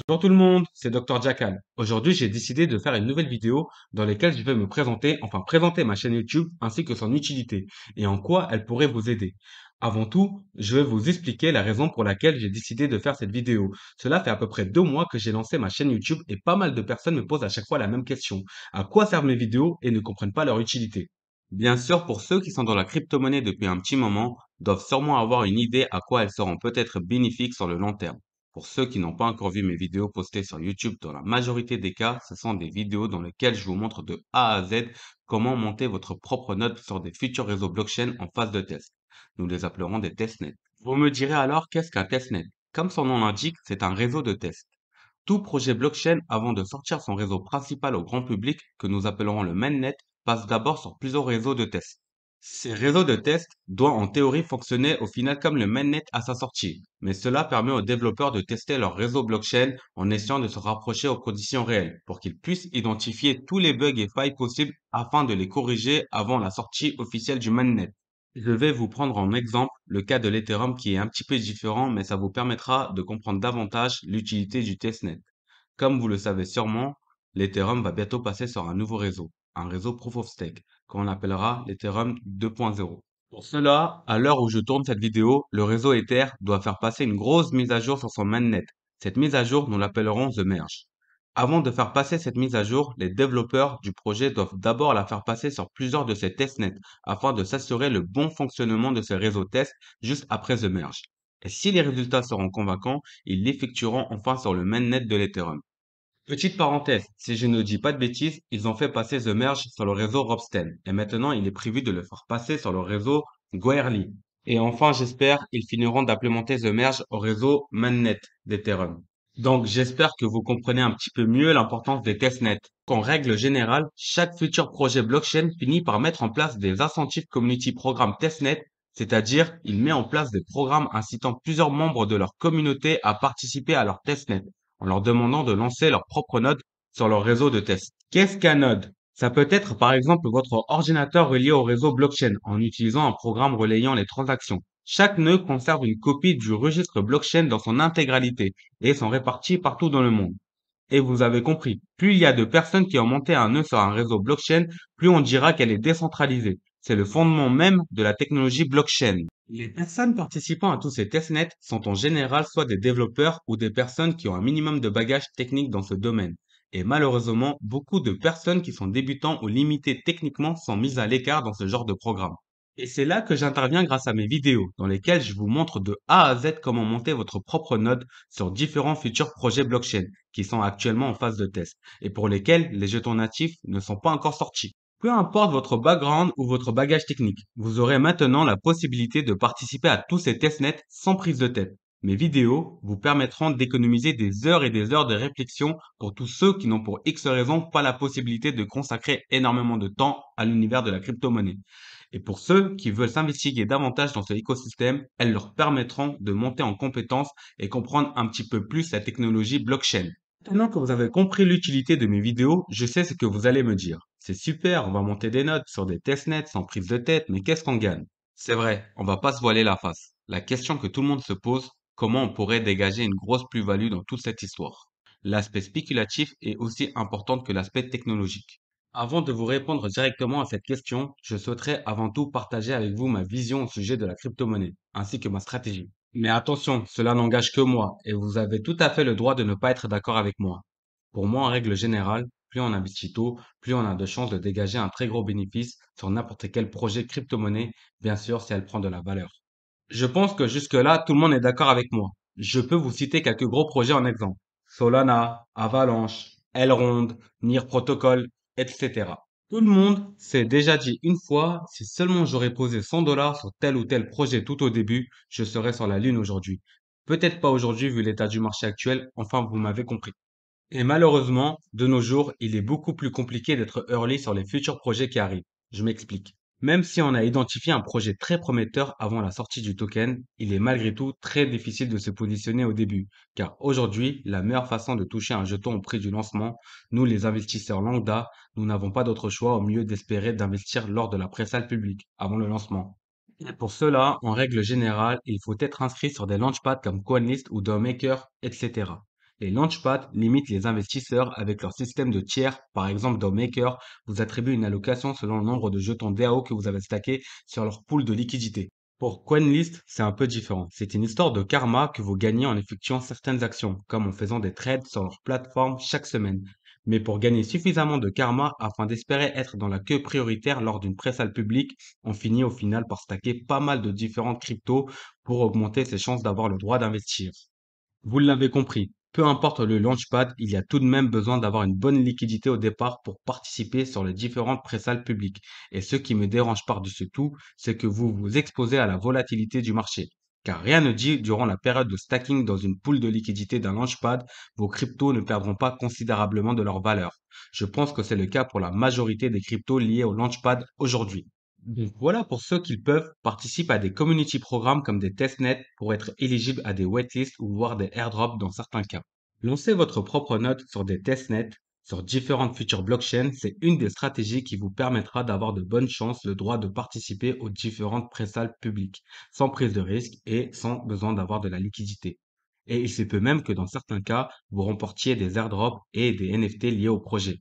Bonjour tout le monde, c'est Dr Jackal. Aujourd'hui, j'ai décidé de faire une nouvelle vidéo dans laquelle je vais me présenter, enfin présenter ma chaîne YouTube ainsi que son utilité et en quoi elle pourrait vous aider. Avant tout, je vais vous expliquer la raison pour laquelle j'ai décidé de faire cette vidéo. Cela fait à peu près 2 mois que j'ai lancé ma chaîne YouTube et pas mal de personnes me posent à chaque fois la même question. À quoi servent mes vidéos et ne comprennent pas leur utilité? Bien sûr, pour ceux qui sont dans la crypto-monnaie depuis un petit moment, doivent sûrement avoir une idée à quoi elles seront peut-être bénéfiques sur le long terme. Pour ceux qui n'ont pas encore vu mes vidéos postées sur YouTube, dans la majorité des cas, ce sont des vidéos dans lesquelles je vous montre de A à Z comment monter votre propre node sur des futurs réseaux blockchain en phase de test. Nous les appellerons des testnets. Vous me direz alors qu'est-ce qu'un testnet? Comme son nom l'indique, c'est un réseau de test. Tout projet blockchain, avant de sortir son réseau principal au grand public, que nous appellerons le mainnet, passe d'abord sur plusieurs réseaux de tests. Ces réseaux de tests doivent en théorie fonctionner au final comme le mainnet à sa sortie, mais cela permet aux développeurs de tester leur réseau blockchain en essayant de se rapprocher aux conditions réelles pour qu'ils puissent identifier tous les bugs et failles possibles afin de les corriger avant la sortie officielle du mainnet. Je vais vous prendre en exemple le cas de l'Ethereum qui est un petit peu différent, mais ça vous permettra de comprendre davantage l'utilité du testnet. Comme vous le savez sûrement, l'Ethereum va bientôt passer sur un nouveau réseau, un réseau Proof of Stake, qu'on appellera l'Ethereum 2.0. Pour cela, à l'heure où je tourne cette vidéo, le réseau Ether doit faire passer une grosse mise à jour sur son mainnet. Cette mise à jour, nous l'appellerons The Merge. Avant de faire passer cette mise à jour, les développeurs du projet doivent d'abord la faire passer sur plusieurs de ces testnets afin de s'assurer le bon fonctionnement de ce réseau test juste après The Merge. Et si les résultats seront convaincants, ils l'effectueront enfin sur le mainnet de l'Ethereum. Petite parenthèse, si je ne dis pas de bêtises, ils ont fait passer The Merge sur le réseau Ropsten et maintenant il est prévu de le faire passer sur le réseau Goerli. Et enfin, j'espère, ils finiront d'implémenter The Merge au réseau Mainnet d'Ethereum. Donc, j'espère que vous comprenez un petit peu mieux l'importance des testnets. Qu'en règle générale, chaque futur projet blockchain finit par mettre en place des Incentive Community Programme testnet, c'est-à-dire il met en place des programmes incitant plusieurs membres de leur communauté à participer à leur testnet en leur demandant de lancer leur propre node sur leur réseau de test. Qu'est-ce qu'un node? Ça peut être par exemple votre ordinateur relié au réseau blockchain en utilisant un programme relayant les transactions. Chaque nœud conserve une copie du registre blockchain dans son intégralité et sont répartis partout dans le monde. Et vous avez compris, plus il y a de personnes qui ont monté un nœud sur un réseau blockchain, plus on dira qu'elle est décentralisée. C'est le fondement même de la technologie blockchain. Les personnes participant à tous ces testnets sont en général soit des développeurs ou des personnes qui ont un minimum de bagage technique dans ce domaine. Et malheureusement, beaucoup de personnes qui sont débutants ou limitées techniquement sont mises à l'écart dans ce genre de programme. Et c'est là que j'interviens grâce à mes vidéos, dans lesquelles je vous montre de A à Z comment monter votre propre node sur différents futurs projets blockchain qui sont actuellement en phase de test et pour lesquels les jetons natifs ne sont pas encore sortis. Peu importe votre background ou votre bagage technique, vous aurez maintenant la possibilité de participer à tous ces testnets sans prise de tête. Mes vidéos vous permettront d'économiser des heures et des heures de réflexion pour tous ceux qui n'ont pour X raison pas la possibilité de consacrer énormément de temps à l'univers de la crypto-monnaie. Et pour ceux qui veulent s'investiguer davantage dans ce écosystème, elles leur permettront de monter en compétences et comprendre un petit peu plus la technologie blockchain. Maintenant que vous avez compris l'utilité de mes vidéos, je sais ce que vous allez me dire. C'est super, on va monter des notes sur des testnets sans prise de tête, mais qu'est-ce qu'on gagne? C'est vrai, on va pas se voiler la face. La question que tout le monde se pose, comment on pourrait dégager une grosse plus-value dans toute cette histoire? L'aspect spéculatif est aussi important que l'aspect technologique. Avant de vous répondre directement à cette question, je souhaiterais avant tout partager avec vous ma vision au sujet de la crypto-monnaie, ainsi que ma stratégie. Mais attention, cela n'engage que moi, et vous avez tout à fait le droit de ne pas être d'accord avec moi. Pour moi, en règle générale, plus on investit tôt, plus on a de chances de dégager un très gros bénéfice sur n'importe quel projet crypto-monnaie, bien sûr si elle prend de la valeur. Je pense que jusque-là, tout le monde est d'accord avec moi. Je peux vous citer quelques gros projets en exemple. Solana, Avalanche, Elrond, Near Protocol, etc. Tout le monde s'est déjà dit une fois, si seulement j'aurais posé 100 dollars sur tel ou tel projet tout au début, je serais sur la lune aujourd'hui. Peut-être pas aujourd'hui vu l'état du marché actuel, enfin vous m'avez compris. Et malheureusement, de nos jours, il est beaucoup plus compliqué d'être early sur les futurs projets qui arrivent. Je m'explique. Même si on a identifié un projet très prometteur avant la sortie du token, il est malgré tout très difficile de se positionner au début, car aujourd'hui, la meilleure façon de toucher un jeton au prix du lancement, nous les investisseurs lambda, nous n'avons pas d'autre choix au mieux d'espérer d'investir lors de la présalle publique, avant le lancement. Et pour cela, en règle générale, il faut être inscrit sur des launchpads comme CoinList ou DoorMaker, etc. Les launchpads limitent les investisseurs avec leur système de tiers. Par exemple, dans Maker, vous attribuez une allocation selon le nombre de jetons DAO que vous avez stackés sur leur pool de liquidité. Pour CoinList, c'est un peu différent. C'est une histoire de karma que vous gagnez en effectuant certaines actions, comme en faisant des trades sur leur plateforme chaque semaine. Mais pour gagner suffisamment de karma afin d'espérer être dans la queue prioritaire lors d'une pré-sale publique, on finit au final par stacker pas mal de différentes cryptos pour augmenter ses chances d'avoir le droit d'investir. Vous l'avez compris, peu importe le launchpad, il y a tout de même besoin d'avoir une bonne liquidité au départ pour participer sur les différentes pré-sales publiques. Et ce qui me dérange par-dessus tout, c'est que vous vous exposez à la volatilité du marché. Car rien ne dit, durant la période de stacking dans une pool de liquidité d'un launchpad, vos cryptos ne perdront pas considérablement de leur valeur. Je pense que c'est le cas pour la majorité des cryptos liés au launchpad aujourd'hui. Donc voilà pour ceux qui peuvent participer à des community programmes comme des testnets pour être éligibles à des waitlists ou voir des airdrops dans certains cas. Lancez votre propre note sur des testnets, sur différentes futures blockchains, c'est une des stratégies qui vous permettra d'avoir de bonnes chances le droit de participer aux différentes pré-sales publiques, sans prise de risque et sans besoin d'avoir de la liquidité. Et il se peut même que dans certains cas, vous remportiez des airdrops et des NFT liés au projet.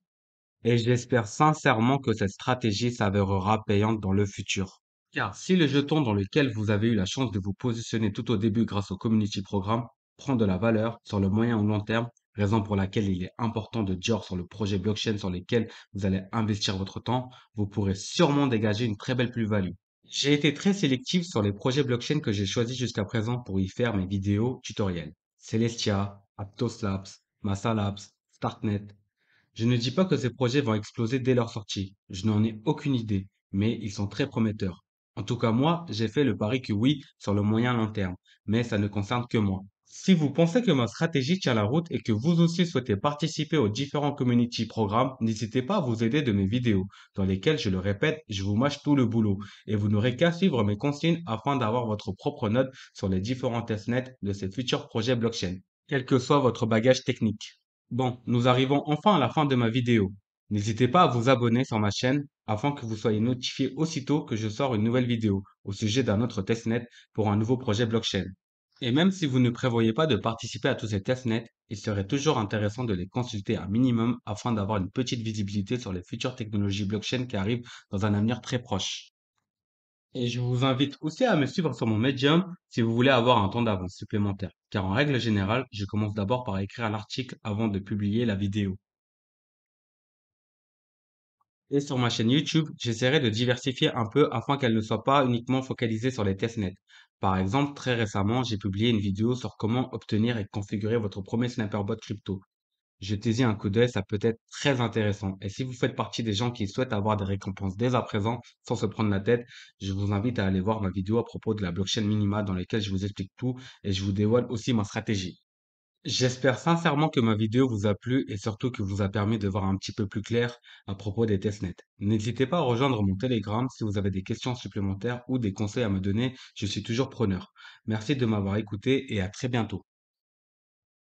Et j'espère sincèrement que cette stratégie s'avérera payante dans le futur. Car si le jeton dans lequel vous avez eu la chance de vous positionner tout au début grâce au Community Programme prend de la valeur sur le moyen ou long terme, raison pour laquelle il est important de Dior sur le projet blockchain sur lequel vous allez investir votre temps, vous pourrez sûrement dégager une très belle plus-value. J'ai été très sélectif sur les projets blockchain que j'ai choisis jusqu'à présent pour y faire mes vidéos tutoriels. Celestia, Aptos Labs, Massa Labs, Startnet. Je ne dis pas que ces projets vont exploser dès leur sortie. Je n'en ai aucune idée, mais ils sont très prometteurs. En tout cas, moi, j'ai fait le pari que oui, sur le moyen long terme, mais ça ne concerne que moi. Si vous pensez que ma stratégie tient la route et que vous aussi souhaitez participer aux différents community programmes, n'hésitez pas à vous aider de mes vidéos, dans lesquelles, je le répète, je vous mâche tout le boulot, et vous n'aurez qu'à suivre mes consignes afin d'avoir votre propre note sur les différents testnets de ces futurs projets blockchain, quel que soit votre bagage technique. Bon, nous arrivons enfin à la fin de ma vidéo. N'hésitez pas à vous abonner sur ma chaîne afin que vous soyez notifié aussitôt que je sors une nouvelle vidéo au sujet d'un autre testnet pour un nouveau projet blockchain. Et même si vous ne prévoyez pas de participer à tous ces testnets, il serait toujours intéressant de les consulter un minimum afin d'avoir une petite visibilité sur les futures technologies blockchain qui arrivent dans un avenir très proche. Et je vous invite aussi à me suivre sur mon Medium si vous voulez avoir un temps d'avance supplémentaire, car en règle générale, je commence d'abord par écrire l'article avant de publier la vidéo. Et sur ma chaîne YouTube, j'essaierai de diversifier un peu afin qu'elle ne soit pas uniquement focalisée sur les testnets. Par exemple, très récemment, j'ai publié une vidéo sur comment obtenir et configurer votre premier Snapperbot crypto. Jetez-y un coup d'œil, ça peut être très intéressant. Et si vous faites partie des gens qui souhaitent avoir des récompenses dès à présent, sans se prendre la tête, je vous invite à aller voir ma vidéo à propos de la blockchain Minima dans laquelle je vous explique tout et je vous dévoile aussi ma stratégie. J'espère sincèrement que ma vidéo vous a plu et surtout que vous a permis de voir un petit peu plus clair à propos des testnets. N'hésitez pas à rejoindre mon Telegram si vous avez des questions supplémentaires ou des conseils à me donner, je suis toujours preneur. Merci de m'avoir écouté et à très bientôt.